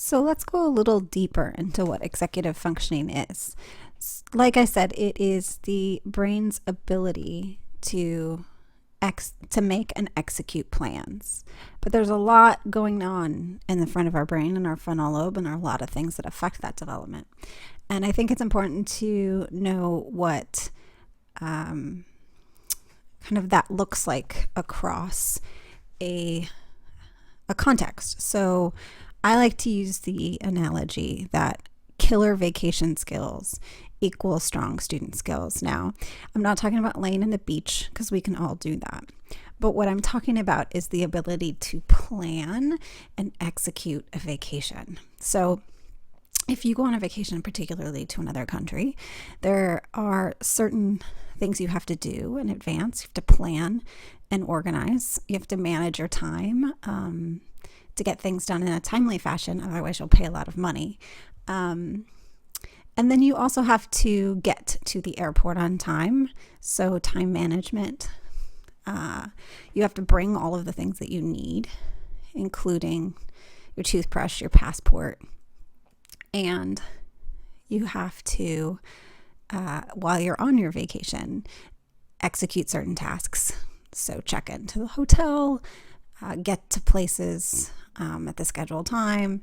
So let's go a little deeper into what executive functioning is. Like I said, it is the brain's ability to make and execute plans. But there's a lot going on in the front of our brain and our frontal lobe, and there are a lot of things that affect that development. And I think it's important to know what kind of that looks like across a context. So I like to use the analogy that killer vacation skills equal strong student skills. Now, I'm not talking about laying in the beach because we can all do that. But what I'm talking about is the ability to plan and execute a vacation. So if you go on a vacation, particularly to another country, there are certain things you have to do in advance. You have to plan and organize. You have to manage your time to get things done in a timely fashion. Otherwise, you'll pay a lot of money. And then you also have to get to the airport on time. So time management. You have to bring all of the things that you need, including your toothbrush, your passport. And you have to, while you're on your vacation, execute certain tasks. So check into the hotel, get to places at the scheduled time,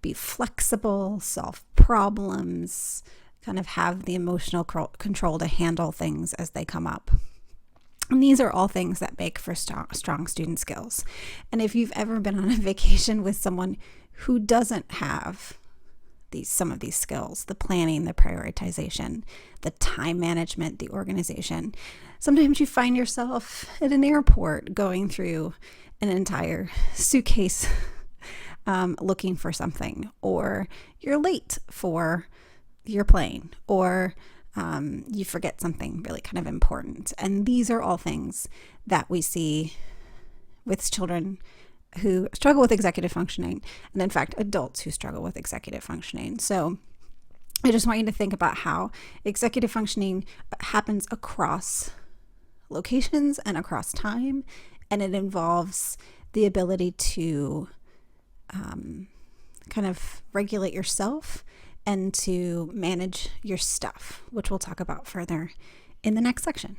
be flexible, solve problems, kind of have the emotional control to handle things as they come up. And these are all things that make for strong student skills. And if you've ever been on a vacation with someone who doesn't have some of these skills, the planning, the prioritization, the time management, the organization, sometimes you find yourself at an airport going through an entire suitcase looking for something, or you're late for your plane, or you forget something really kind of important. And these are all things that we see with children who struggle with executive functioning, and in fact, adults who struggle with executive functioning. So I just want you to think about how executive functioning happens across locations and across time, and it involves the ability to kind of regulate yourself and to manage your stuff, which we'll talk about further in the next section.